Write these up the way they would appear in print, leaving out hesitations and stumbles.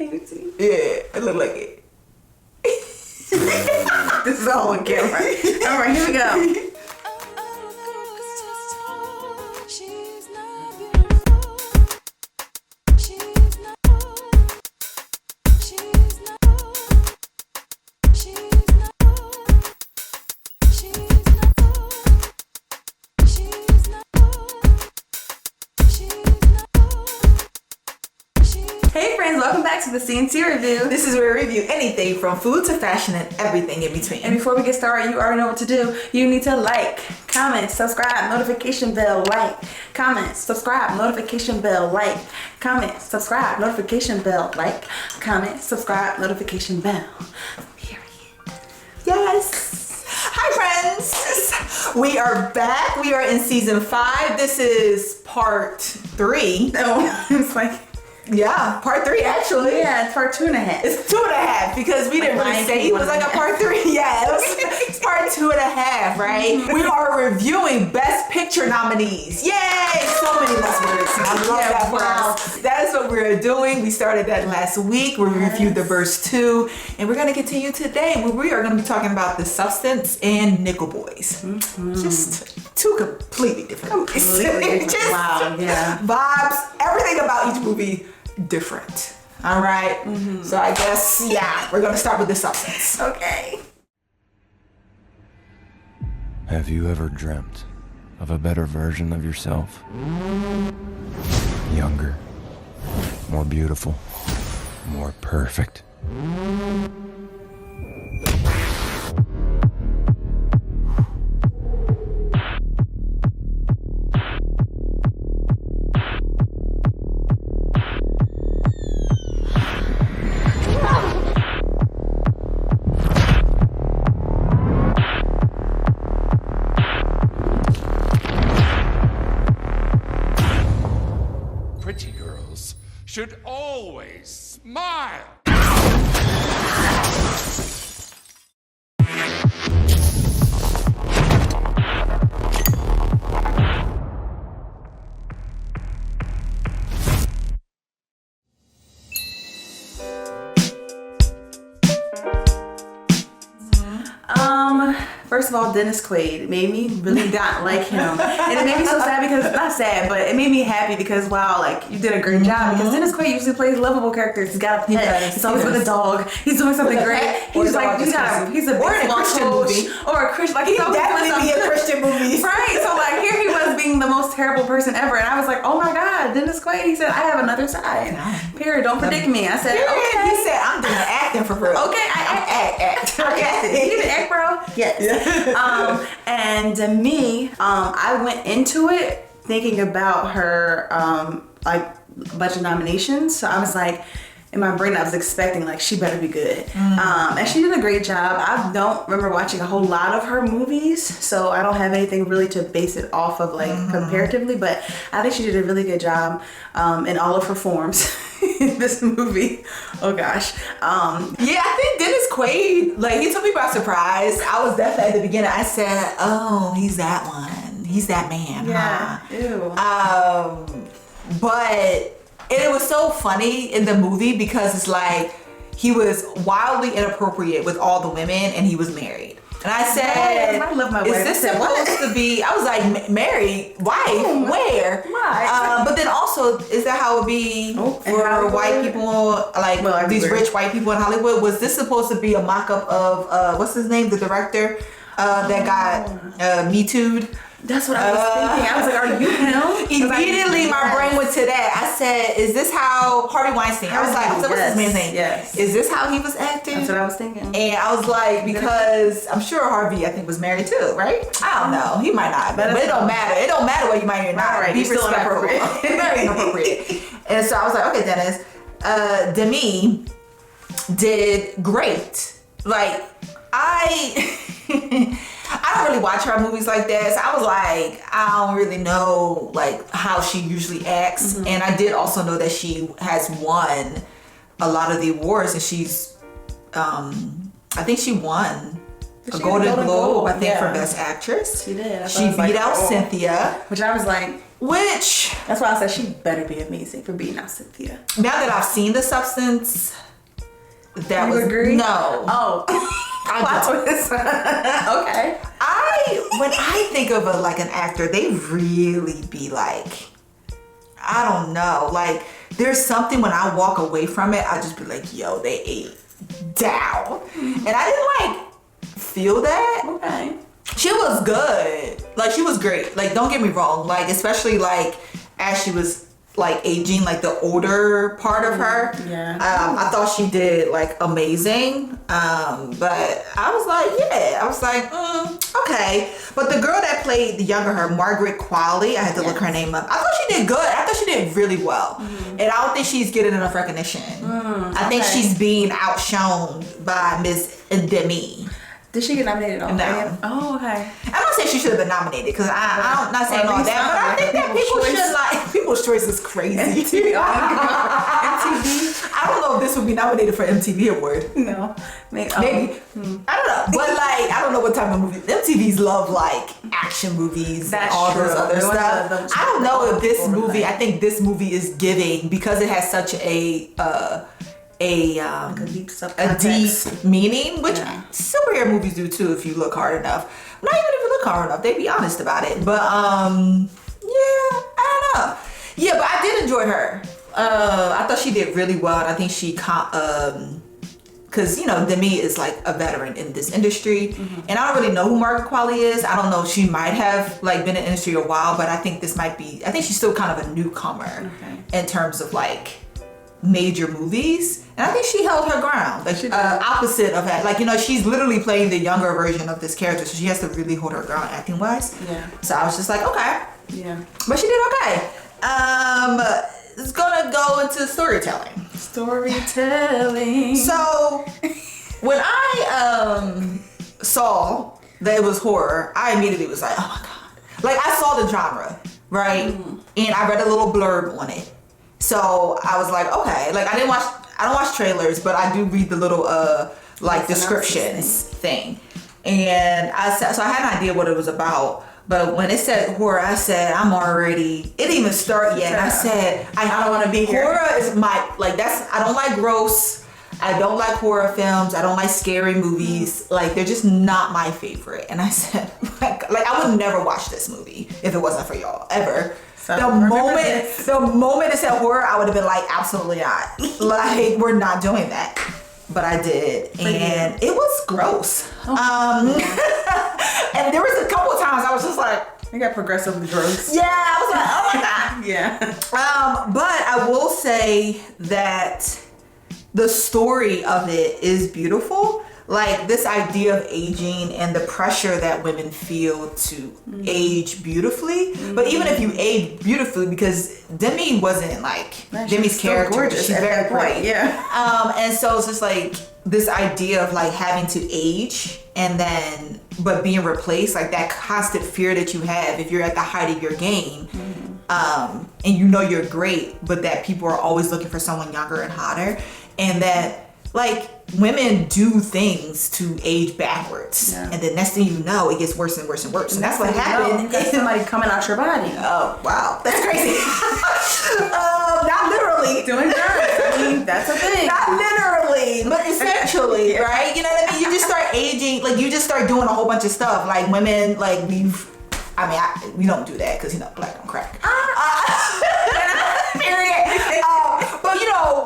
Can you see? Yeah, it looked like it. This is all on camera. All right, here we go. Hey friends, welcome back to the CNC Review. This is where we review anything from food to fashion and everything in between. And before we get started, you already know what to do. You need to like, comment, subscribe, notification bell, like, comment, subscribe, notification bell, like, comment, subscribe, notification bell, like, comment, subscribe, notification bell. Period. Yes. Hi friends. We are back. We are in season 5. This is part 3. No, it's like, Yeah, part 3 actually. yeah, it's part 2.5. It's 2.5 because we didn't really say it was like a part 3. Yeah, it's part 2.5, right? We are reviewing Best Picture nominees. Yay! So many less words. I love that for us. That is what we're doing. We started that last week. We reviewed The Verse 2, and we're going to continue today where we are going to be talking about The Substance and Nickel Boys. Just 2 completely different movies. Just wow, yeah. Vibes, everything about each movie different. All right. So I guess, yeah, we're going to start with The Substance. Okay. Have you ever dreamt of a better version of yourself? Younger, more beautiful, more perfect. Pretty girls should always smile. First of all, Dennis Quaid made me really not like him. And it made me so sad because, not sad, but it made me happy because, wow, like, you did a great job. Because Dennis Quaid usually plays lovable characters. He's got a pet. He's always with a dog. He's doing something great. He's like, he's a or in a Christian movie. Or a Christian. Like, he's always Definitely be a Christian movie. Right. So, like, here he was being the most terrible person ever. And I was like, oh my God, Dennis Quaid. He said, I have another side. Period. Don't predict me. I said, okay. He said, I'm doing acting for real. Okay, I act. Okay. You didn't act, bro? Yes. And to me, I went into it thinking about her, like, a bunch of nominations. So I was like, in my brain, I was expecting, like, she better be good. And she did a great job. I don't remember watching a whole lot of her movies, so I don't have anything really to base it off of, like, comparatively, but I think she did a really good job in all of her forms in this movie. Oh gosh. Yeah, I think Dennis Quaid, like, he took me by surprise. I was definitely at the beginning, I said, oh, he's that one. He's that man. Yeah. Huh? Ew. But it was so funny in the movie because it's like he was wildly inappropriate with all the women and he was married. And I said, I love my is wife. this supposed to be, I was like, married? Wife? Where? Why? But then also, is that how it would be for white people, like these rich white people in Hollywood? Was this supposed to be a mock-up of, what's his name, the director that got Me Too'd? That's what I was thinking. I was like, are you him? Immediately my brain went to that. I said, is this how Harvey Weinstein? I was like, what's his man's name? Yes. Is this how he was acting? That's what I was thinking. And I was like, because I'm sure Harvey, I think, was married too, right? I don't know. He might not, but it don't matter. It don't matter whether you married or not. Right. Be Still respectful. Very inappropriate. And so I was like, okay, Dennis, Demi did great. Like, I don't really watch her movies like that, so I was like, I don't really know like how she usually acts. And I did also know that she has won a lot of the awards, and she's I think she won a Golden Globe, I think, for Best Actress. She did. She beat out Cynthia. Which I was like... Which... That's why I said she better be amazing for beating out Cynthia. Now that I've seen The Substance, that you was... agree? No. Oh. Plot twist. Okay. When I think of an actor, they really be like... I don't know. Like, there's something when I walk away from it, I just be like, yo, they ate down. And I didn't feel that. Okay. She was good. Like, she was great. Like, don't get me wrong. Like, especially like as she was like aging, like the older part of her. Yeah. I thought she did like amazing. But I was like, okay. But the girl that played the younger her, Margaret Qualley, I had to look her name up. I thought she did good. I thought she did really well. And I don't think she's getting enough recognition. I think she's being outshone by Miss Demi. Did she get nominated on No. Oh, okay. I'm not saying she should have been nominated because I'm not saying all that, but I think that people should like People's Choice is crazy. MTV. I don't know if this would be nominated for MTV Award. No. Maybe. I don't know, but like I don't know what type of movie. MTVs love like action movies and all true. those other stuff. I don't know if this movie. I think this movie is giving because it has such a deep meaning, which superhero movies do too if you look hard enough. Not even if you look hard enough, they be honest about it. But yeah, I don't know. Yeah, but I did enjoy her. I thought she did really well, and I think she because Demi is like a veteran in this industry, and I don't really know who Margaret Qualley is. I don't know. She might have like been in the industry a while, but I think this might be. I think she's still kind of a newcomer in terms of like major movies, and I think she held her ground. Like opposite of that, like she's literally playing the younger version of this character, so she has to really hold her ground acting wise. Yeah. So I was just like, okay. Yeah. But she did okay. It's gonna go into storytelling. Storytelling. So when I saw that it was horror, I immediately was like, oh my god. Like I saw the genre, right? And I read a little blurb on it. So I was like, okay. Like I don't watch trailers, but I do read the little like descriptions thing. And I had an idea what it was about. But when it said horror, I said, it didn't even start yet. And I said, I don't want to be here. Horror is I don't like gross. I don't like horror films. I don't like scary movies. Like, they're just not my favorite. And I said, like I would never watch this movie if it wasn't for y'all, ever. So the moment it said horror, I would have been like, absolutely not. Like, we're not doing that. But I did, and it was gross. And there was a couple of times I was just like, I got progressively gross. Yeah, I was like, oh my god. Yeah. But I will say that the story of it is beautiful. Like this idea of aging and the pressure that women feel to age beautifully. But even if you age beautifully, because Demi wasn't like Demi's character, gorgeous. She's very bright. Yeah. And so it's just like this idea of like having to age and then but being replaced, like that constant fear that you have if you're at the height of your game. And you're great, but that people are always looking for someone younger and hotter, and that like women do things to age backwards, and the next thing you know, it gets worse and worse and worse, and that's what happened. You got somebody coming out your body. Oh wow, that's crazy. Not literally doing drugs. I mean, that's a thing. Not literally, but essentially, right? You know what I mean? You just start aging, like you just start doing a whole bunch of stuff. Like women, like we don't do that because black don't crack. Period. But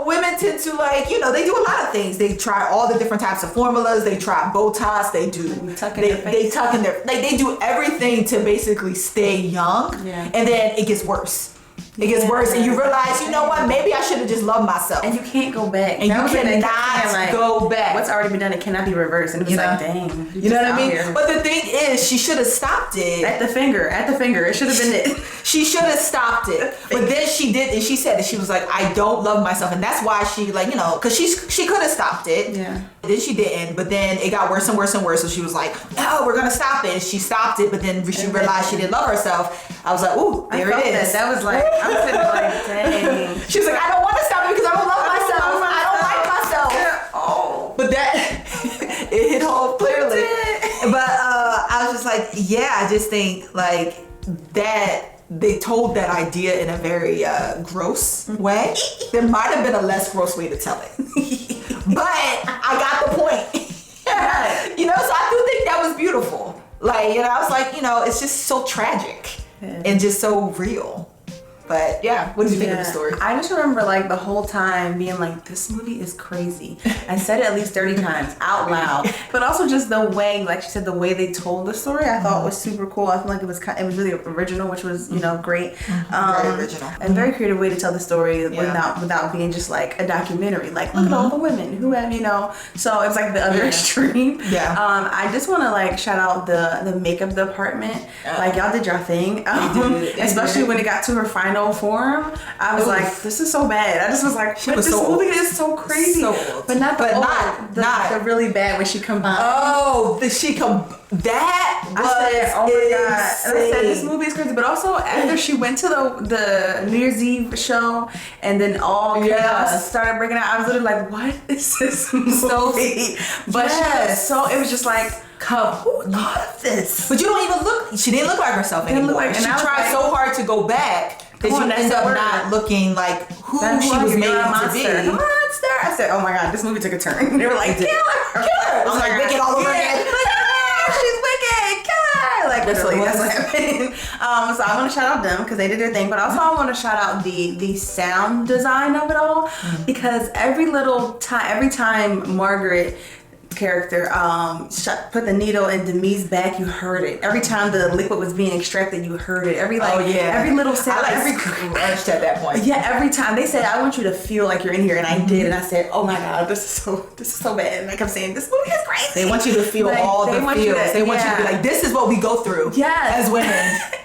women tend to like, they do a lot of things. They try all the different types of formulas. They try Botox. They do. They tuck in their. Like they do everything to basically stay young. Yeah. And then it gets worse. It gets worse, and you realize, what? Maybe I should have just loved myself. And you can't go back. And you cannot go back. What's already been done, it cannot be reversed. And it was like, dang. You know what I mean? Here. But the thing is, she should have stopped it. At the finger. It should have been it. She should have stopped it. But then she did, and she said that she was like, I don't love myself. And that's why she, because she could have stopped it. Yeah. Then she didn't, but then it got worse and worse and worse. So she was like, no, we're going to stop it. And she stopped it, but then she realized she didn't love herself. I was like, ooh, there it is. That was like, I was sitting like, dang. She was like, I don't want to stop it because I don't love myself. I don't like myself. Oh. But that, it hit home clearly. I just think like that they told that idea in a very gross way. There might have been a less gross way to tell it. But I got the point. You know, so I do think that was beautiful. Like, you know, I was like, you know, it's just so tragic and just so real. But yeah, what did you think of the story? I just remember like the whole time being like, this movie is crazy. I said it at least 30 times out loud. But also just the way, like she said, the way they told the story, I thought was super cool. I feel like it was really original, which was, you know, great. Very original. And very creative way to tell the story without being just like a documentary. Like, look at all the women who have, you know. So it was like the other extreme. Yeah. I just want to like shout out the makeup department. Like y'all did your thing. Especially when it got to her final form, I was like, this is so bad. I just was like, this movie is so crazy. But not the really bad when she combined. Oh, that was I said, oh my god. insane. And I said, this movie is crazy. But also after she went to the New Year's Eve show and then all chaos started breaking out, I was literally like, what is this movie? But it was just like, who thought of this? But you don't even look, she didn't look like herself anymore. She tried so hard to go back that you end up not looking like who she was made to be. Monster. I said, oh my god, this movie took a turn. They were like, kill her. I was like, wicked all over again. She's wicked. Kill her. Like, that's what happened. So I want to shout out them because they did their thing, but also I want to shout out the sound design of it all because every time Margaret character put the needle in Demi's back, you heard it. Every time the liquid was being extracted, you heard it. Every little sound, every crunched at that point. Yeah, every time they said, I want you to feel like you're in here, and I did, and I said, oh my god, this is so bad. And I kept saying, this movie is crazy. They want you to feel like, all the feels. They want you to be like, this is what we go through as women.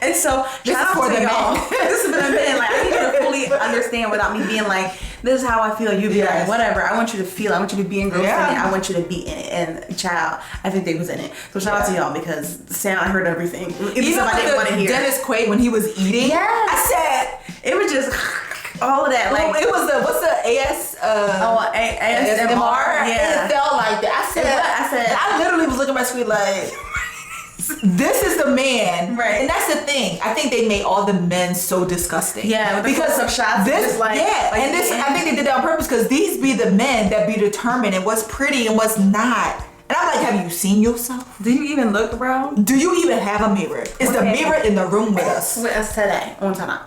And so this is for the men. This is for the men. Like, I need you to fully understand without me being like, this is how I feel. You be like, whatever. I want you to feel. I want you to be engrossed in it. I want you to be in it. And child, I think they was in it. So shout out to y'all because the sound, I heard everything. Even I didn't want to hear. Dennis Quaid when he was eating. I said it was just all of that. Like it was what's the ASMR? Yeah, it felt like that. I said I literally was looking at my screen like. This is the man, right? And that's the thing. I think they made all the men so disgusting. Yeah, because some shots. This, I think they did that on purpose because these be the men that be determined and what's pretty and what's not. And I'm like, have you seen yourself? Do you even look, bro? Do you even have a mirror? Is the mirror in the room with us? With us today, on time.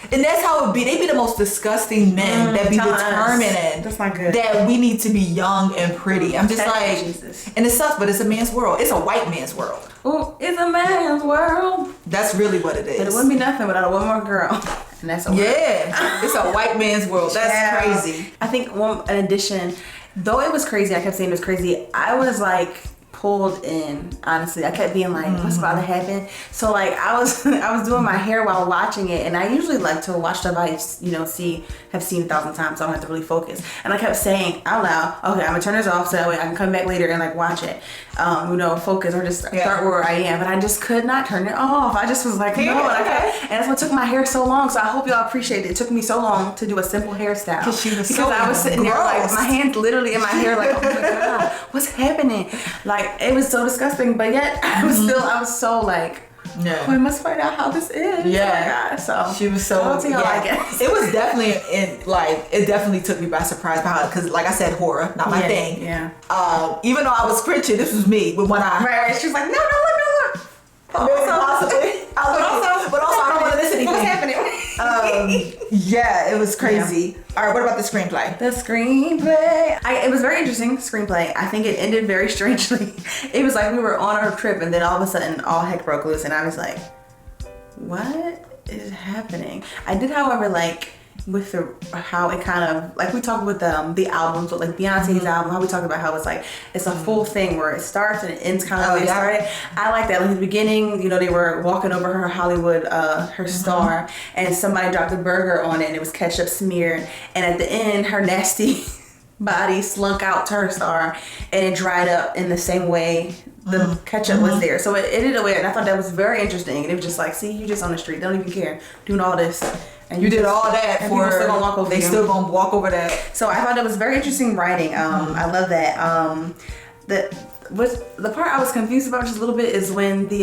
And that's how it would be. They be the most disgusting men that be determined that's not good. That we need to be young and pretty. I'm just like, Jesus. And it sucks, but it's a man's world. It's a white man's world. Ooh, it's a man's world. That's really what it is. But it wouldn't be nothing without a one more girl. And that's a it's a white man's world. That's crazy. I think in addition, though it was crazy, I kept saying it was crazy, I was like pulled in, honestly. I kept being like, what's about to happen? So like I was doing my hair while watching it, and I usually like to watch stuff I have seen 1,000 times, so I don't have to really focus. And I kept saying out loud, okay, I'm gonna turn this off so that way I can come back later and like watch it. Focus or just start where I am. But I just could not turn it off. I just was like, no. And that's what took my hair so long. So I hope y'all appreciate it. It took me so long to do a simple hairstyle. Because I was sitting there like my hands literally in my hair like, oh my god, what's happening? Like it was so disgusting, but yet I was so like, we must find out how this is. Yeah. Oh my God. So she was so. I guess. It was definitely it definitely took me by surprise because, like I said, horror, not my thing. Yeah. Even though I was cringing, this was me with one eye. Right. She was like, no, look. Possibly. But also, I don't want to miss anything. What's happening? It was crazy. Yeah. All right, what about the screenplay? The screenplay. It was very interesting screenplay. I think it ended very strangely. It was like we were on our trip and then all of a sudden all heck broke loose and I was like, what is happening? I did, however, like with how it kind of, like we talked with the albums, with like Beyonce's album, how we talked about how it's like, it's a full thing where it starts and it ends kind of like it started. I like that. Like in the beginning, they were walking over her Hollywood, her star, and somebody dropped a burger on it and it was ketchup smeared. And at the end, her nasty body slunk out to her star and it dried up in the same way the ketchup was there. So it ended away, and I thought that was very interesting. And it was just like, see, you just on the street, don't even care, doing all this. And you did all that for still gonna walk over they you. Still gonna walk over that. So I thought it was very interesting writing. I love that. the part I was confused about just a little bit is when the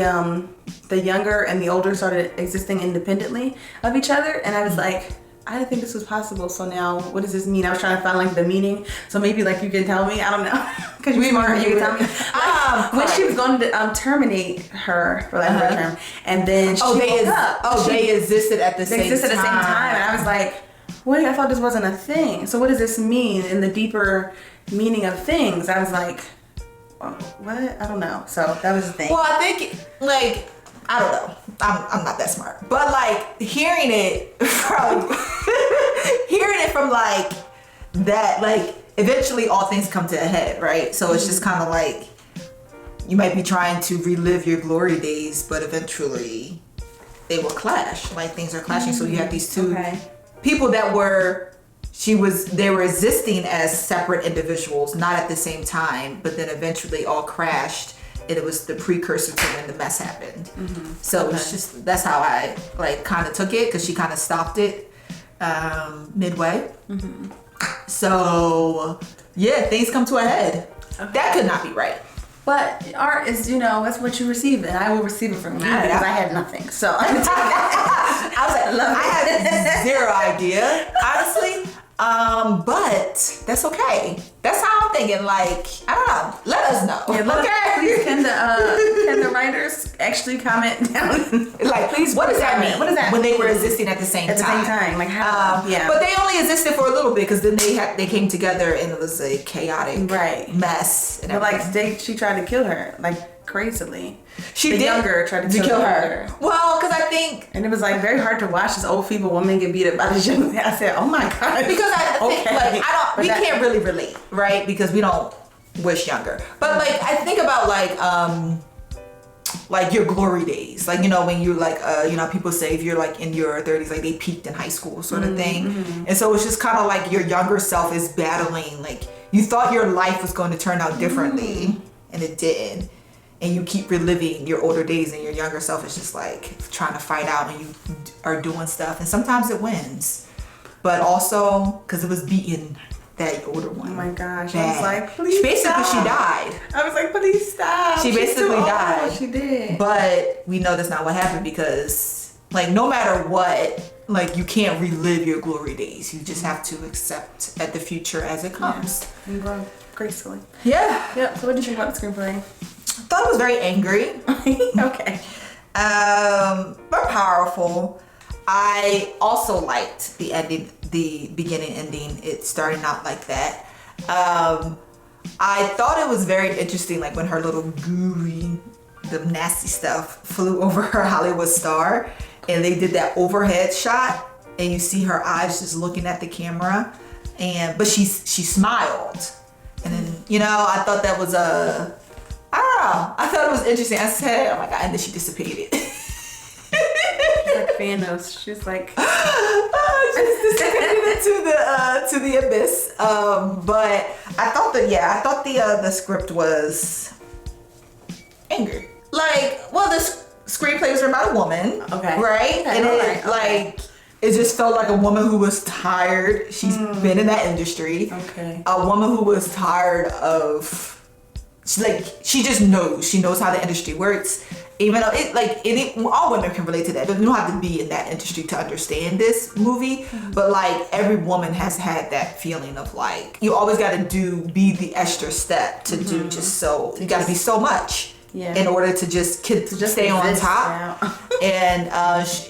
younger and the older started existing independently of each other, and I was like, I didn't think this was possible. So now, what does this mean? I was trying to find like the meaning. So maybe like you can tell me. I don't know, because you're smart. You can tell me. When she was going to terminate her for lack of a term, and then she woke up. They existed at the same time. They existed at the same time, and I was like, wait, I thought this wasn't a thing. So what does this mean in the deeper meaning of things? I was like, oh, what? I don't know. So that was the thing. Well, I think like, I don't know. I'm not that smart, but like hearing it from like that, like eventually all things come to a head, right? So it's just kind of like you might be trying to relive your glory days, but eventually they will clash. Like things are clashing. So you have these two people that they were existing as separate individuals, not at the same time, but then eventually all crashed. And it was the precursor to when the mess happened. So it's just, that's how I like kind of took it, because she kind of stopped it midway. So yeah, things come to a head. That could not be right. But art is, that's what you receive, and I will receive it from you because I had nothing. So I was like, I had zero idea, honestly. But that's okay. That's how I'm thinking. Like, I don't know. Let us know. Yeah, please, can the writers actually comment down? Like, please, what does that mean? What does that when mean? they were existing at the same time? At the same time, like how? But they only existed for a little bit, because then they came together and it was a chaotic mess. And but like she tried to kill her like crazily. The younger tried to kill her. Well, because I think, and it was like very hard to watch this old feeble woman get beat up by this young man. I said, oh my god. Because I think we can't really relate, right? Because we don't wish younger. But like I think about like your glory days, like when you're like people say if you're like in your 30s, like they peaked in high school sort of thing. And so it's just kind of like your younger self is battling, like you thought your life was going to turn out differently and it didn't. And you keep reliving your older days, and your younger self is just like trying to fight out, and you are doing stuff, and sometimes it wins, but also because it was beating that older one. Oh my gosh! I was like, please basically, stop. she died. I was like, please stop. She basically died. She did. But we know that's not what happened, because like no matter what, like you can't relive your glory days. You just have to accept at the future as it comes. Yeah. And grow gracefully. Yeah. Yep. So what did you think about the screenplay? I thought it was very angry. Okay. But powerful. I also liked the ending, the beginning ending. It starting out like that. I thought it was very interesting, like when her little gooey, the nasty stuff flew over her Hollywood star, and they did that overhead shot, and you see her eyes just looking at the camera, but she smiled, and then I thought that was I don't know. I thought it was interesting. I said, oh my god, and then she dissipated. She's like Thanos. She's like just dissipated to the abyss. But I thought the script was angry. Like, well, the screenplay was about a woman. Okay. Right? Okay, and it like it just felt like a woman who was tired. She's been in that industry. Okay. A woman who was tired of. She just knows. She knows how the industry works. Even though all women can relate to that. But you don't have to be in that industry to understand this movie. But like every woman has had that feeling of like you always got to be the extra step to do just so. You got to be so much in order to just stay on top. And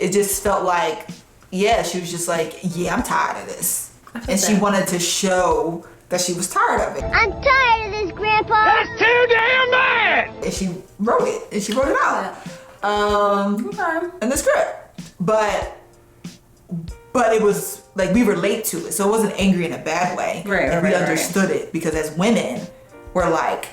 it just felt like she was just like I'm tired of this, and she wanted to show that she was tired of it. I'm tired of this, Grandpa. That's too damn bad! And she wrote it. And she wrote it out. In the script. But it was like we relate to it. So it wasn't angry in a bad way. And we understood it, because as women, we're like,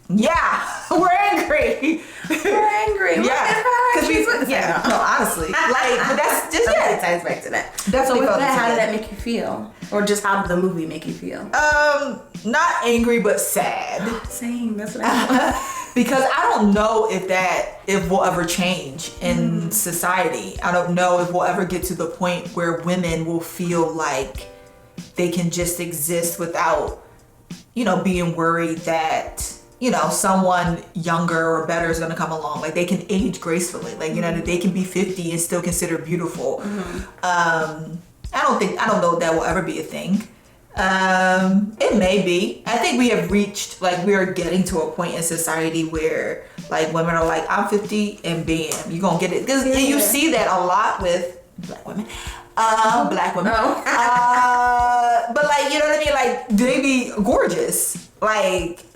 we're angry. We're angry. Look at her. No, honestly. But that's just it ties back to that. So with that, how did that make you feel? Or just how did the movie make you feel? Not angry, but sad. Same. That's what I Because I don't know if we'll ever change in society. I don't know if we'll ever get to the point where women will feel like they can just exist without, being worried that, someone younger or better is going to come along. Like they can age gracefully. Like, they can be 50 and still consider beautiful. I don't know if that will ever be a thing. It may be. I think we have reached, we are getting to a point in society where women are like, I'm 50 and bam, you're going to get it. Because you see that a lot with black women. Black women. Oh. But you know what I mean? They be gorgeous.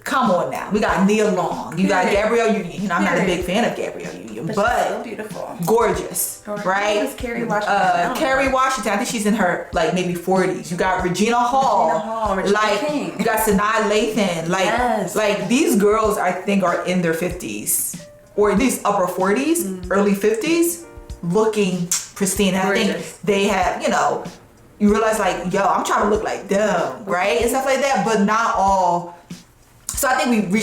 Come on now. We got Nia Long. You got Gabrielle Union. I'm not a big fan of Gabrielle Union, but so beautiful. Gorgeous. Right? Who's Kerry Washington? Kerry Washington. I think she's in her maybe 40s. You got Regina Hall. Regina King. You got Sanaa Lathan. Yes. These girls I think are in their 50s or at least upper 40s, early 50s, looking pristine. And I think they have, you realize I'm trying to look like them, right? And stuff like that, but not all. So I think we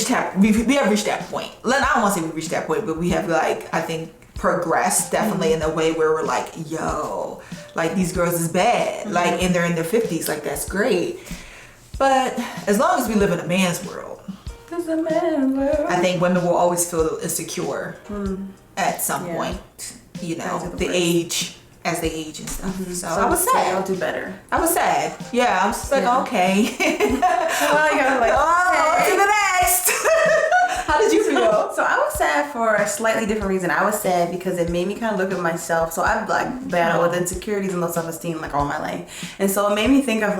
have reached that point. I don't want to say we reached that point, but we have I think progressed definitely in a way where we're these girls is bad. And they're in their 50s, that's great. But as long as we live in a man's world, I think women will always feel insecure at some point. The age. As they age and stuff. So I was sad. I'll do better. I was sad. Yeah, I was just okay. Well, you gotta on to the next. How did you feel? So I was sad for a slightly different reason. I was sad because it made me kind of look at myself. So I've battled with insecurities and low self-esteem all my life. And so it made me think of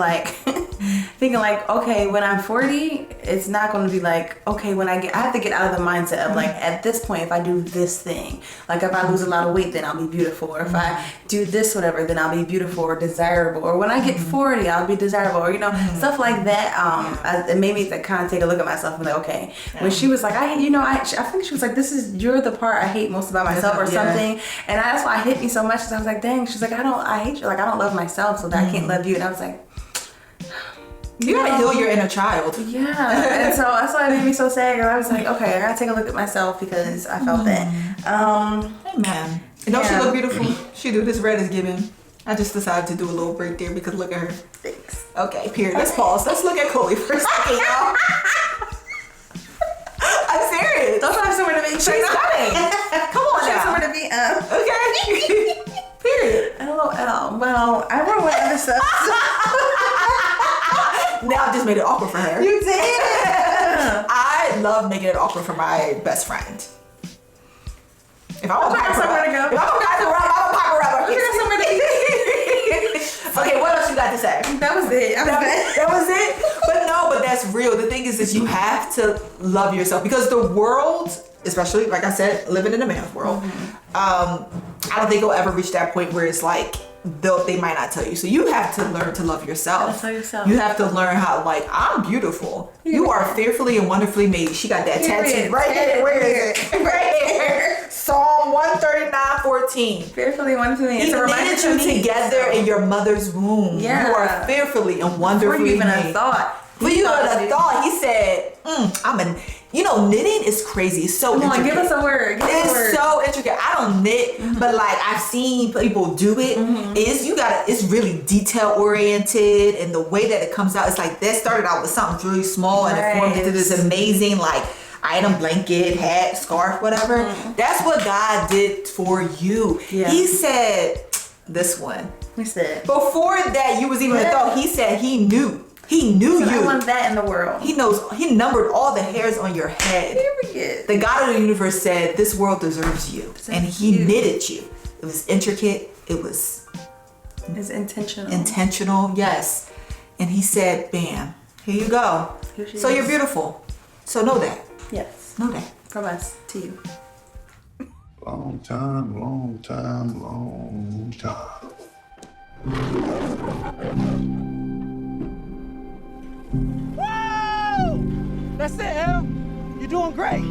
thinking okay, when I'm 40, it's not going to be okay, when I have to get out of the mindset of at this point, if I do this thing, if I lose a lot of weight, then I'll be beautiful. Or if I do this, whatever, then I'll be beautiful or desirable. Or when I get 40, I'll be desirable. Or, stuff like that. It made me kind of take a look at myself and okay. When she was I think she was you're the part I hate most about myself or something. And that's why it hit me so much because I was dang, she's I hate you. I don't love myself, so that I can't love you. And I was you gotta heal your inner child. Yeah. And so that's why it made me so sad. I was okay, I gotta take a look at myself because I felt that. Amen. Don't she look beautiful? She do. This red is giving. I just decided to do a little break there because look at her. Thanks. Okay, period. Let's pause. Let's look at Chloe for a second, y'all. I'm serious. Don't have somewhere to be. She's funny. Come on now. Somewhere to be. Okay. Period. LOL. Well, I wrote one other stuff. Now I just made it awkward for her. You did. I love making it awkward for my best friend. If I want to pack her up, I'm gonna pack her up. You got somewhere to be. Okay, what else you got to say? That was it. That was it. But that's real. The thing is that you have to love yourself because the world, especially like I said, living in a man's world, I don't think you'll ever reach that point where it's they might not tell you. So you have to learn to love yourself. Tell yourself. You have to learn how I'm beautiful. You are fearfully and wonderfully made. She got that tattoo right here. Where is it? Right here. Psalm 139:14. Fearfully and wonderfully made. He knitted you together in your mother's womb. Yeah. You are fearfully and wonderfully made. Before you even thought. Before you even thought, he said, knitting is crazy. It's so intricate. Give us a word. It's so intricate. I don't knit, but I've seen people do it. It's really detail oriented, and the way that it comes out, it's that started out with something really small and it formed into this amazing item, blanket, hat, scarf, whatever. That's what God did for you. Yeah. He said, this one. He said. Before that, you was even a thought. He said he knew. He knew you. I want that in the world. He knows. He numbered all the hairs on your head. Period. The God of the universe said, this world deserves you. And he knitted you. It was intricate. It's intentional. Intentional, yes. And he said, bam, here you go. So you're beautiful. So know that. Yes. Know that. From us to you. Long time, long time, long time. Whoa! That's it, Em. You're doing great.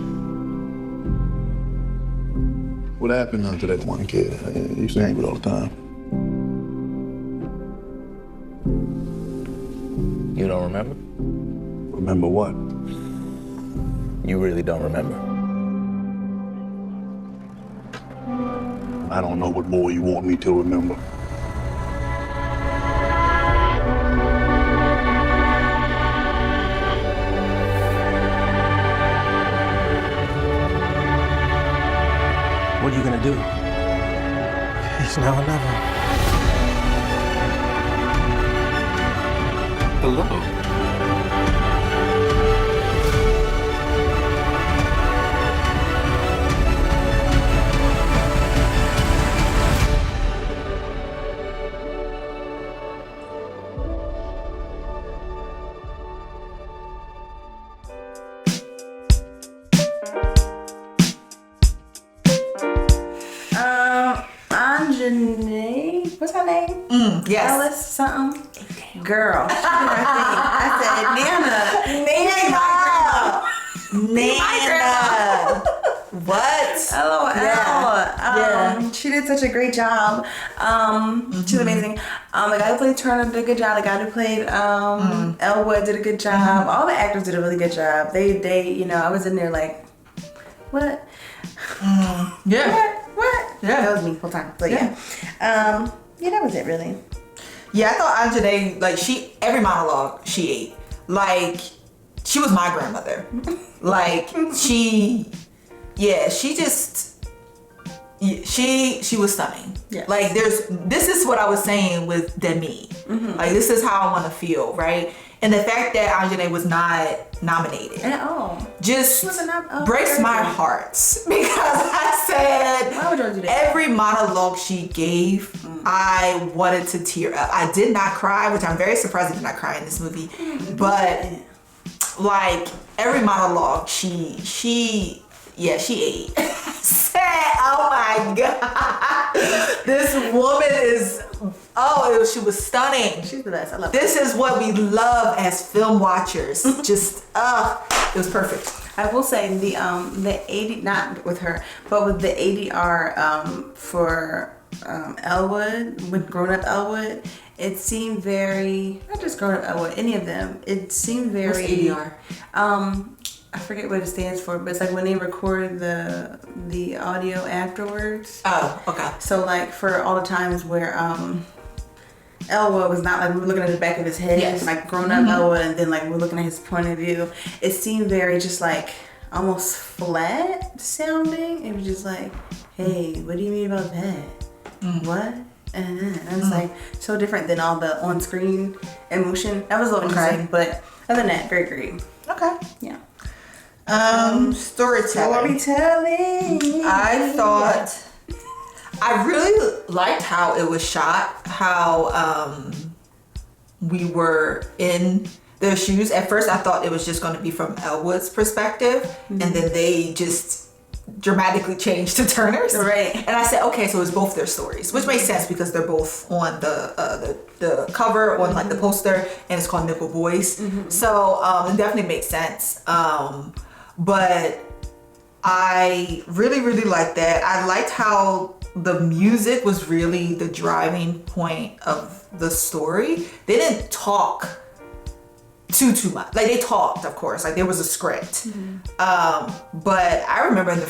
What happened to that one kid I used to hang with all the time? You don't remember? Remember what? You really don't remember. I don't know what more you want me to remember. It's now or never. Hello. Anjanae, what's her name? Yes. Alice something. Girl, she did her thing. I said, Nana. What? LOL. Yeah. She did such a great job. She's amazing. The guy who played Turner did a good job. The guy who played Elwood did a good job. All the actors did a really good job. They, you know, I was in there like, what? Yeah. What? Yeah. That was me the whole time. But yeah. Yeah, that was it really. Yeah, I thought Anjanae, like, every monologue she ate. Like, she was my grandmother. Like, she was stunning. Yes. Like, this is what I was saying with Demi. Like, this is how I want to feel, right? And the fact that Anjanae was not nominated At all. just Oh, breaks my heart, because I said Why would you do that? every monologue she gave, I wanted to tear up. I did not cry, which I'm very surprised I did not cry in this movie. But like every monologue, she ate. I said, oh my God, this woman is. She was stunning. She's the best. I love This is what we love as film watchers. Just, it was perfect. I will say the 80, not with her, but with the ADR for Elwood, with Grown Up Elwood, it seemed very, not just Grown Up Elwood, any of them, it seemed very... What's ADR? I forget what it stands for, but it's like when they record the audio afterwards. Oh, okay. So like for all the times where Elwood was not like we were looking at the back of his head, Yes. like grown up Elwood, and then like we're looking at his point of view. It seemed very just like almost flat sounding. It was just like, hey, what do you mean about that? What? And it's like so different than all the on-screen emotion. That was a little interesting, but other than that, very great. Okay. Yeah. Storytelling. I thought I really liked how it was shot, how we were in their shoes. At first I thought it was just going to be from Elwood's perspective, and then they just dramatically changed to Turner's. Right. And I said, okay, so it's both their stories, which makes sense because they're both on the cover, on like the poster, and it's called Nickel Boys. So it definitely makes sense. But I really, really liked that. I liked how the music was really the driving point of the story. They didn't talk too much. Like they talked, of course, like there was a script. But I remember in it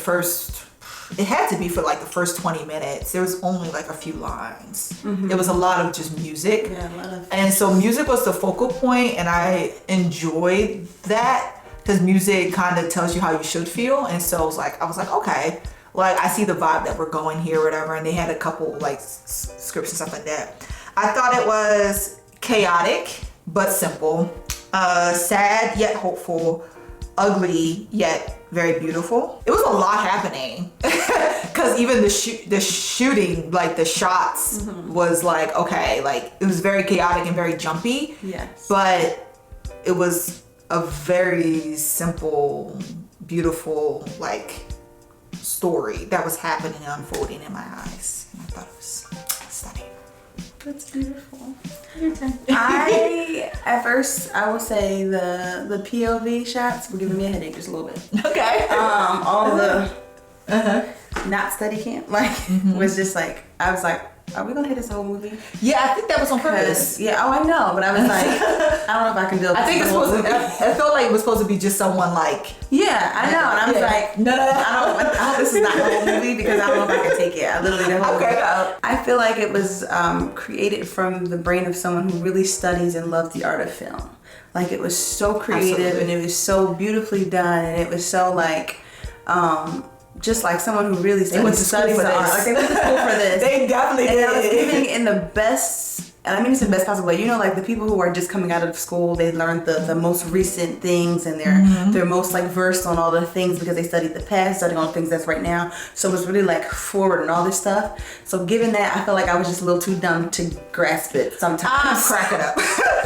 had to be for like the first 20 minutes, there was only like a few lines. It was a lot of just music. Yeah, a lot of. And so music was the focal point, and I enjoyed that because music kind of tells you how you should feel. And so I was like, okay, like I see the vibe that we're going here, whatever. And they had a couple like scripts and stuff like that. I thought it was chaotic but simple, sad yet hopeful, ugly yet very beautiful. It was a lot happening because even the shooting, like the shots, was like, okay, like it was very chaotic and very jumpy. Yes. But it was a very simple, beautiful, like story that was happening and unfolding in my eyes. And I thought it was stunning. That's beautiful. At first I will say the POV shots were giving me a headache just a little bit. Okay. All the not study camp was just like, I was like, are we gonna hit this whole movie? Yeah, I think that was on purpose. Yeah, I know, but I was like, I don't know if I can do it. I think it's supposed to, I felt like it was supposed to be just someone like. Yeah, I know, and I was like, no. I hope this is not the whole movie because I don't know if I can take it. I literally the whole movie. I feel like it was created from the brain of someone who really studies and loves the art of film. Like it was so creative. Absolutely. And it was so beautifully done, and it was so like just like someone who really went to studies school for the art. this. Like they went to school for this. They definitely and I was did. giving in the best, and I mean it's the best possible way. You know, like the people who are just coming out of school, they learned the most recent things, and they're most like versed on all the things because they studied the past, studying all the things that's right now. So it was really like forward and all this stuff. So given that, I felt like I was just a little too dumb to grasp it sometimes. I'm cracking up.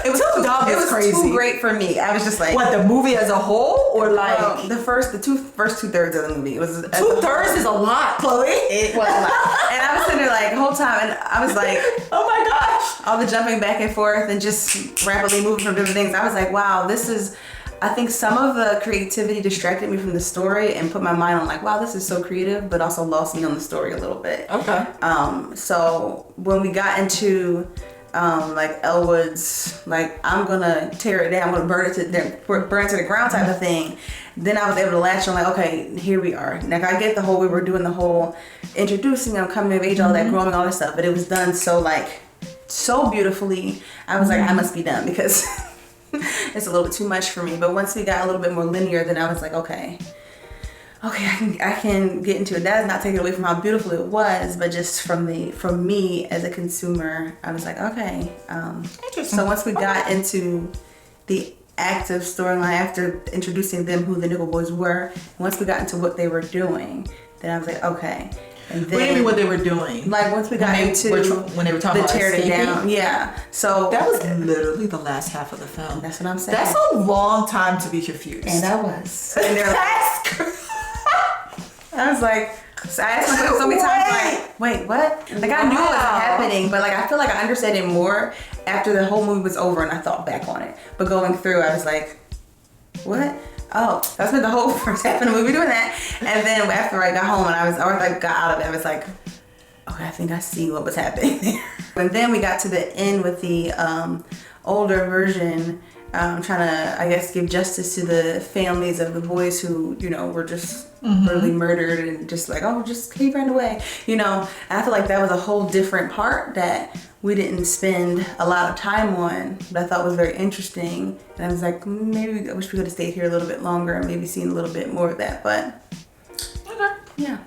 It was too dumb. It was crazy. too great for me. I was just like, What, the movie as a whole, or like the first 2/3 of the movie. It was 2/3 is a lot, Chloe. It was a lot. And I was sitting there like the whole time, and I was like, Oh my gosh. all the jumping back and forth and just rapidly moving from different things. I was like, wow, this is, I think some of the creativity distracted me from the story and put my mind on like, wow, this is so creative, but also lost me on the story a little bit. Okay. So when we got into like Elwood's, like, I'm gonna tear it down, I'm gonna burn it to the ground type of thing, then I was able to latch on like, okay, here we are. Like I get the whole, we were doing the whole introducing them, coming of age, all that growing, all that stuff, but it was done so like, so beautifully. I was like, I must be done because it's a little bit too much for me. But once we got a little bit more linear, then I was like, okay, I can get into it. That is not taking away from how beautiful it was, but just from me as a consumer, I was like, okay. Interesting. So once we got into the active storyline after introducing them, who the Nickel Boys were, once we got into what they were doing, then I was like, okay. And then, What do you mean what they were doing? like once we got into when they were talking the about tear it escaping? down, yeah. So That was literally the last half of the film. that's what I'm saying. That's a long time to be confused. And I was. And they're like, That's crazy. I was like, so I asked myself so many times, like, wait, what? Like I knew it was happening, but like I feel like I understood it more after the whole movie was over and I thought back on it. But going through, I was like, what? Oh, that's been the whole first half of the movie doing that. And then after I got home and I got out of it, I was like, okay, I think I see what was happening there. And then we got to the end with the older version, trying to, I guess, give justice to the families of the boys who, you know, were just brutally murdered and just like, oh, just he ran away, you know. And I feel like that was a whole different part that we didn't spend a lot of time on, but I thought was very interesting. And I was like, maybe I wish we could have stayed here a little bit longer and maybe seen a little bit more of that, but Okay. yeah.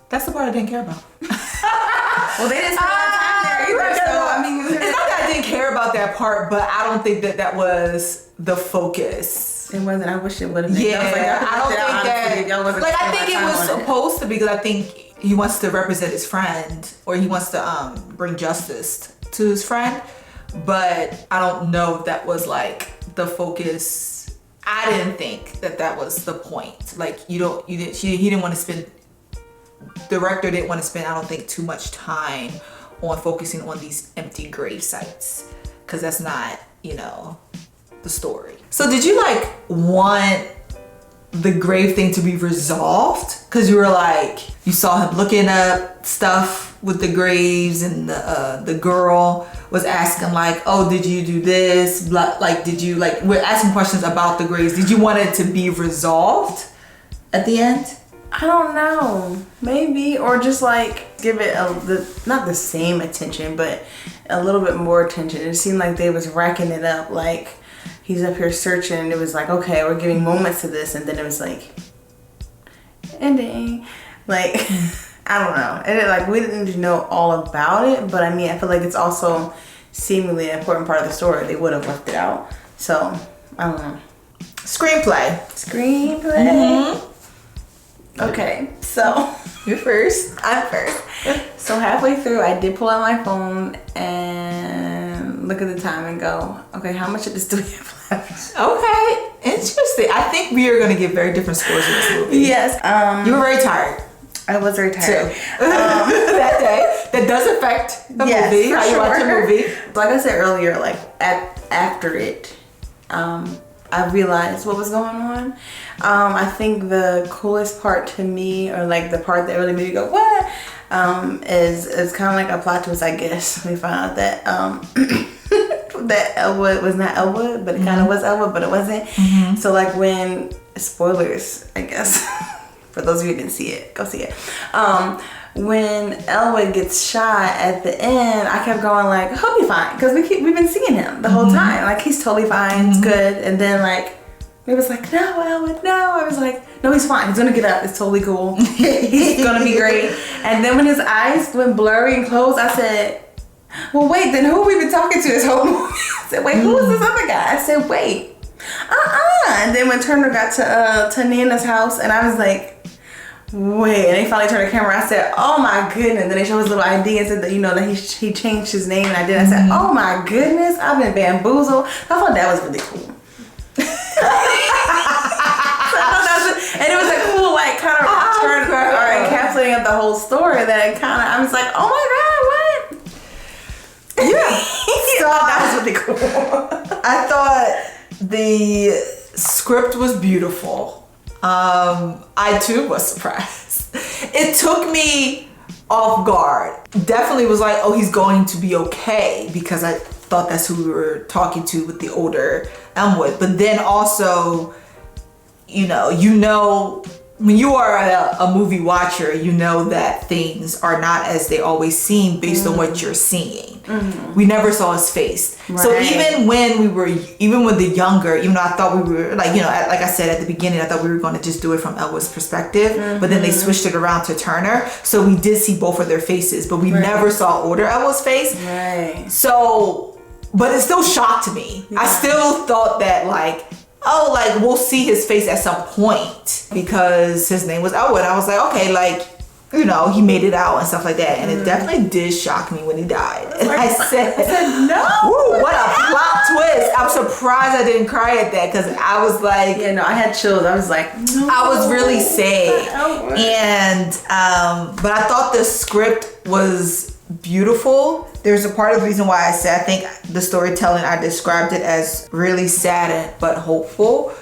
That's the part I didn't care about. Well, they didn't spend a lot of time there either, so I mean, it's not that I didn't care about that part, but I don't think that was the focus. it wasn't. I wish it would have been. Yeah, I don't think that. Like I think it was supposed to be, because I think he wants to represent his friend, or he wants to bring justice to his friend, but I don't know if that was like the focus. I didn't think that was the point. Like he didn't want to spend. Director didn't want to spend, I don't think, too much time on focusing on these empty grave sites, because that's not, you know, the story. So did you like want the grave thing to be resolved? Because you were like, you saw him looking up stuff with the graves, and the girl was asking like, oh, did you do this? Like, did you like, we're asking questions about the graves. Did you want it to be resolved at the end? I don't know, maybe, or just like give it not the same attention, but a little bit more attention. It seemed like they was racking it up, like he's up here searching, and it was like, okay, we're giving moments to this, and then it was like ending, like I don't know, and it, like we didn't know all about it, but I mean I feel like it's also seemingly an important part of the story. They would have left it out, so I don't know. Screenplay. Mm-hmm. Okay, so You're first. I'm first. So halfway through, I did pull out my phone and look at the time and go, okay, how much of this do we have left? Okay, interesting. I think we are going to give very different scores in this movie. Yes. You were very tired I was very tired. that day. That does affect the Yes, movie. for How you watch a sure. movie. Like I said earlier, like after it, I realized what was going on. I think the coolest part to me, or like the part that really made me go, what? Is kind of like a plot twist, I guess. We found out that that Elwood was not Elwood, but it kind of was Elwood, but it wasn't. So like when, spoilers, I guess, for those of you who didn't see it, go see it. When Elwood gets shot at the end, I kept going like, he'll be fine, because we've been seeing him the whole time. Like he's totally fine, it's good. And then like It was like, no, Elwood, no. I was like, no, he's fine. He's gonna get up. It's totally cool. He's gonna be great. And then when his eyes went blurry and closed, I said, well, wait, then who have we been talking to this whole movie? I said, wait, who is this other guy? I said, wait, And then when Turner got to Nana's house, and I was like, wait, and they finally turned the camera. I said, oh my goodness. And then they showed his little ID and said that, that he changed his name, and I did. I said, oh my goodness, I've been bamboozled. I thought that was really cool. And it was a cool, like, kind of turn or encapsulating of the whole story that it kind of, I was like, oh my God, what? Yeah. So that was really cool. I thought the script was beautiful. I too was surprised. It took me off guard. Definitely was like, oh, he's going to be okay, because I thought that's who we were talking to with the older Elmwood. But then also, when you are a movie watcher, you know that things are not as they always seem based on what you're seeing. We never saw his face. Right. So even when the younger, even though I thought we were like I said at the beginning, I thought we were going to just do it from Elwood's perspective, but then they switched it around to Turner. So we did see both of their faces, but we never saw older Elwood's face. Right. So, but it still shocked me. Yeah. I still thought that we'll see his face at some point, because his name was Elwood. I was like, okay, he made it out and stuff like that. And it definitely did shock me when he died. And I said, no. Ooh, what a plot twist. I'm surprised I didn't cry at that, because I was like, I had chills. I was like, no. I was really sad. And, but I thought the script was beautiful. There's a part of the reason why I said I think the storytelling, I described it as really sad but hopeful,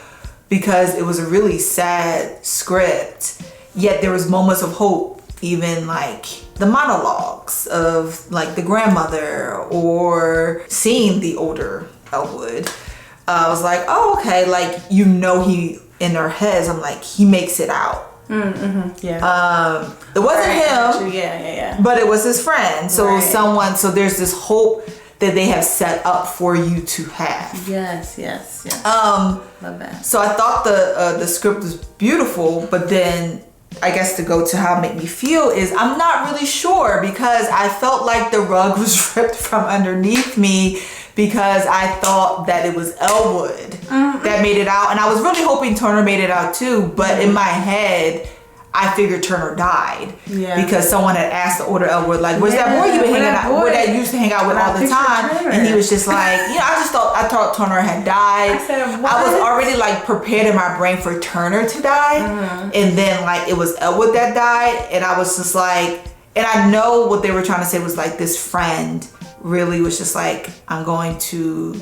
because it was a really sad script, yet there was moments of hope, even like the monologues of like the grandmother or seeing the older Elwood. I was like, oh, okay, he in their heads, I'm like, he makes it out. Yeah. It wasn't him. Yeah. But it was his friend. So so there's this hope that they have set up for you to have. Yes. Love that. So I thought the script was beautiful, but then I guess to go to how it made me feel is I'm not really sure, because I felt like the rug was ripped from underneath me, because I thought that it was Elwood that made it out. And I was really hoping Turner made it out too, but in my head, I figured Turner died. Yeah. Because someone had asked the older Elwood, where's that boy you been hanging out with, that used to hang out with all the time? Turner. And he was just like, I thought Turner had died. I said, what? I was already prepared in my brain for Turner to die. And then it was Elwood that died. And I was just like, and I know what they were trying to say was this friend really was just I'm going to,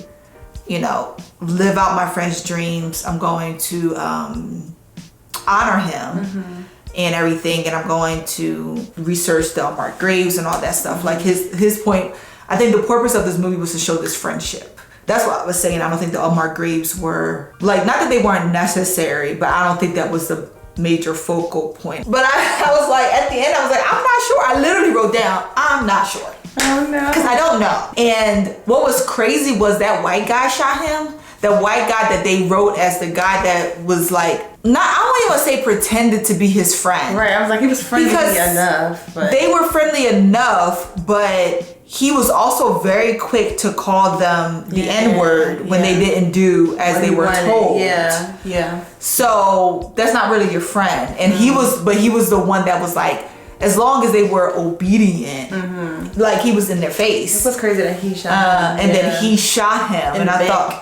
live out my friend's dreams. I'm going to honor him and everything. And I'm going to research the unmarked graves and all that stuff. His point, I think the purpose of this movie was to show this friendship. That's what I was saying. I don't think the unmarked graves were, not that they weren't necessary, but I don't think that was the major focal point. But I was at the end, I was I'm not sure. I literally wrote down, I'm not sure. Oh no. Because I don't know. And what was crazy was that white guy shot him. The white guy that they wrote as the guy that was I don't even say pretended to be his friend. Right, I was he was friendly enough. But they were friendly enough, but he was also very quick to call them the N-word when they didn't do as they were told. Yeah. So that's not really your friend. And he was the one that was as long as they were obedient, he was in their face. It was crazy that he shot him. And then he shot him. And I thought,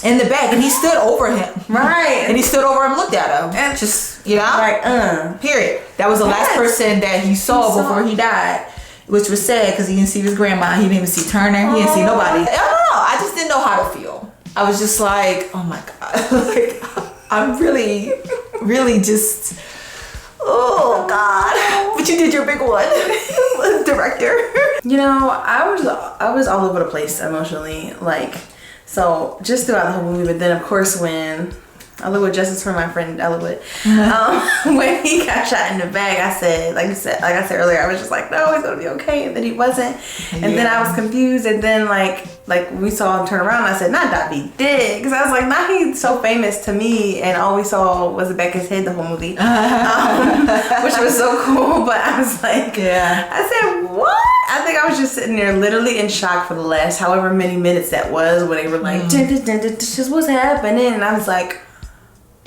in the back, and he stood over him. Right. And he stood over him and looked at him. And just, period. That was the last person that he saw before he died, which was sad because he didn't see his grandma. He didn't even see Turner. He didn't see nobody. I don't know. I just didn't know how to feel. I was just oh my God. I'm really, really just... Oh God! But you did your big one, director. I was all over the place emotionally, so just throughout the whole movie. But then, of course, when Elwood, justice for my friend Elwood. When he got shot in the back, I said, like I said earlier, I was just like, no, he's gonna be okay, and then he wasn't, and then I was confused, and then like we saw him turn around, and I said, not that he did, because I was like, not he's so famous to me, and all we saw was the back of his head the whole movie, which was so cool, but I was like, I said, what? I think I was just sitting there literally in shock for the last however many minutes that was, when they were like, this is what's happening, and I was like,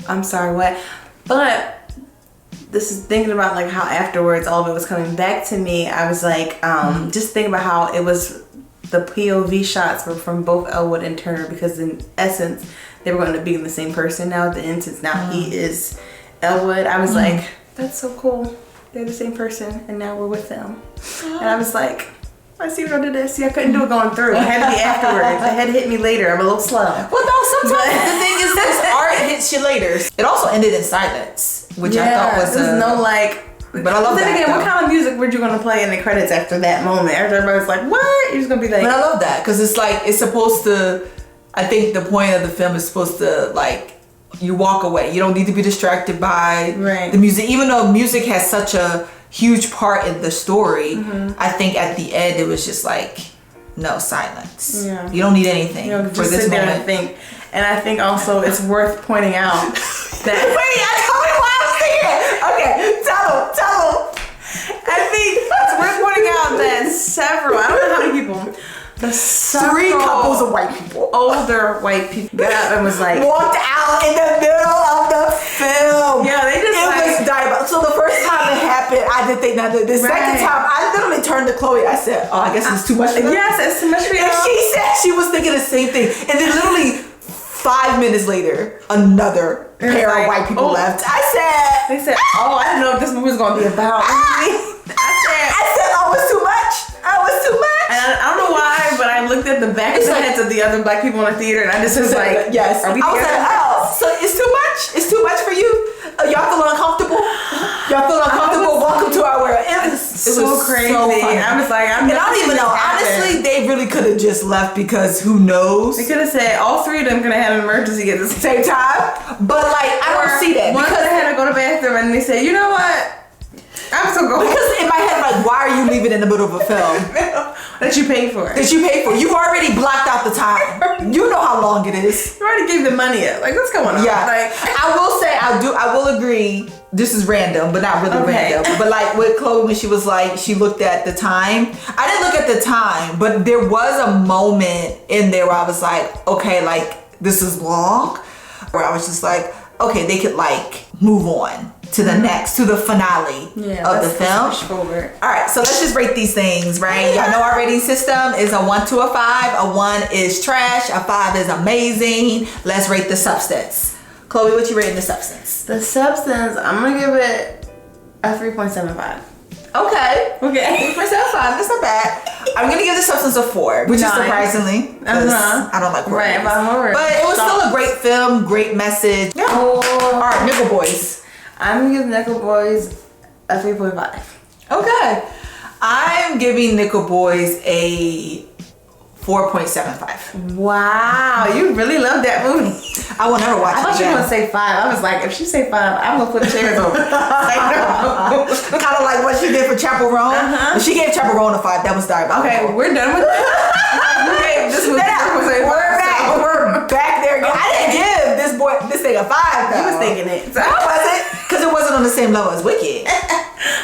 I'm sorry, what? But this is thinking about like how afterwards all of it was coming back to me. I was like, just thinking about how it was the POV shots were from both Elwood and Turner, because in essence they were going to be the same person now at the end, since now he is Elwood. I was like, that's so cool. They're the same person, and now we're with them. And I was like, I see what I did this. See, I couldn't do it going through. It had to be afterwards. It had to hit me later. I'm a little slow. Well, no, sometimes the thing is this art hits you later. It also ended in silence, which I thought was there's no like. But I love that. Then again, though. what kind of music were you gonna play in the credits after that moment? After everybody's like, "What?" You're just gonna be like. But I love that, because it's like it's supposed to. I think the point of the film is supposed to like you walk away. You don't need to be distracted by the music, even though music has such a huge part in the story. I think at the end it was just like no silence. You don't need anything for this sit there moment. and think. And I think also it's worth pointing out that Wait, I told you why I was thinking. Okay, tell them. I think it's worth pointing out that several, I don't know how many people, the Three couples of white people, older white people, got up and was like, walked out in the middle of the film. Yeah, they just was diabolical. So the first time it happened, I didn't think nothing. The second time, I literally turned to Chloe. I said, "Oh, I guess it's too much for them." Yes, it's too much for you. And she said she was thinking the same thing. And then literally 5 minutes later, another pair of white people left. They said, "Oh, I didn't know what this movie was going to be about." I said, "Oh, it's too much. Oh, it's too much." And I don't know why, but I looked at the back of the heads of the other black people in the theater, and I just was like, "Yes." Are we I was together? like, "Oh, so it's too much. It's too much for you. Y'all feel uncomfortable. Y'all feel uncomfortable. Welcome to our world." It was so crazy. So funny. I was like, and I don't even know. Honestly, they really could have just left, because who knows? They could have said all three of them could have had an emergency at the same time. But like, I don't see that. One could have had to go to the bathroom, and they said, "You know what? I'm so going." Because in my head, like, why are you leaving in the middle of a film that you paid for? You've already blocked out the time. You know how long it is. You already gave the money up. Like, what's going on? Yeah. Like, I will say, I will agree. This is random, but not really random. But like with Chloe, when she was like, she looked at the time. I didn't look at the time, but there was a moment in there where I was like, okay, like this is long. Where I was just like, okay, they could like move on to the next, to the finale of the film. All right, so let's just rate these things, right? Y'all know our rating system is a 1 to a 5. A 1 is trash. A 5 is amazing. Let's rate the substance. Chloe, what you rating the substance? The substance, I'm gonna give it a 3.75. Okay. 3.75. That's not bad. I'm gonna give the substance a 4, which is surprisingly. I don't like 4. Right, but it was still a great film, great message. Yeah. All right, Nickel Boys. I'm gonna give Nickel Boys a 3.5. Okay. I'm giving Nickel Boys a 4.75. Wow, you really love that movie. I will never watch it. I thought you were gonna say 5. I was like, if she say 5, I'm gonna flip chairs over. Kind of like what she did for Chapel Roan. When she gave Chapel Roan a 5, that was diabolical. Okay, we're done with that. We gave this movie We're back there again. I didn't give this thing a 5. Though. You was thinking it. So. I wasn't, because it wasn't on the same level as Wicked.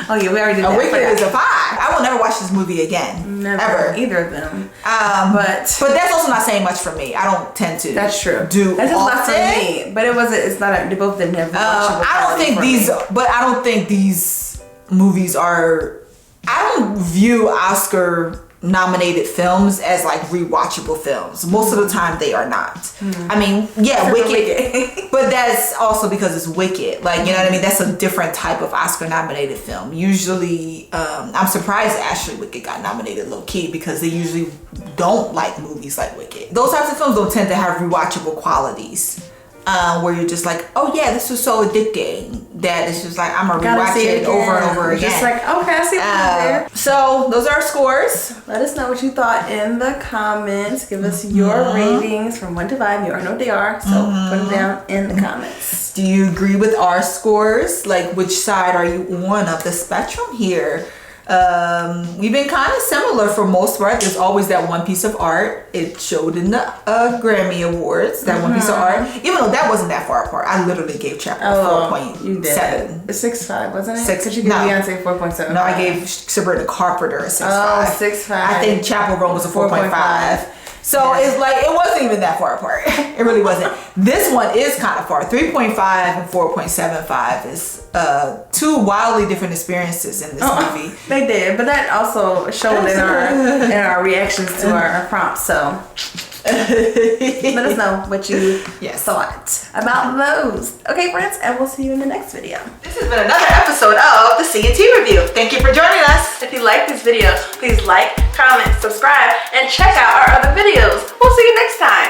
Oh yeah, we already did that. Wicked is a 5. I will never watch this movie again. Never. Ever. Either of them. But that's also not saying much for me. I don't tend to. That's true. That's just not for me. But it wasn't. It's not. They both didn't have. I don't think these. But I don't think these movies are. I don't view Oscar nominated films as like rewatchable films. Most of the time they are not. I mean, yeah, Wicked. But that's also because it's Wicked. Like, you know what I mean? That's a different type of Oscar nominated film. Usually, I'm surprised actually Wicked got nominated low key, because they usually don't like movies like Wicked. Those types of films don't tend to have rewatchable qualities. where you're just like, oh yeah, this was so addicting that it's just like I'm gonna rewatch it over and over again. Just like, okay, I see what's there. So those are our scores. Let us know what you thought in the comments. Give us your ratings from 1 to 5. You already know what they are, so put them down in the comments. Do you agree with our scores? Like, which side are you on of the spectrum here? We've been kind of similar for most part. There's always that one piece of art. It showed in the Grammy Awards, that one piece of art. Even though that wasn't that far apart. I literally gave Chapel 4.7. You did. 6.5, wasn't it? 6. Because you gave Beyonce 4.7. No, I gave Sabrina Carpenter a 6.5. Oh, 6.5. I think Chapel Roan was a 4.5. So it's like, it wasn't even that far apart. It really wasn't. This one is kind of far. 3.5 and 4.75 is two wildly different experiences in this movie. They did, but that also showed in our reactions to our prompts. So let us know what you thought about those. Okay, friends, and we'll see you in the next video. This has been another episode of the C&T Review. Thank you for joining us. If you like this video, please like, comment, subscribe, and check out our other videos. We'll see you next time.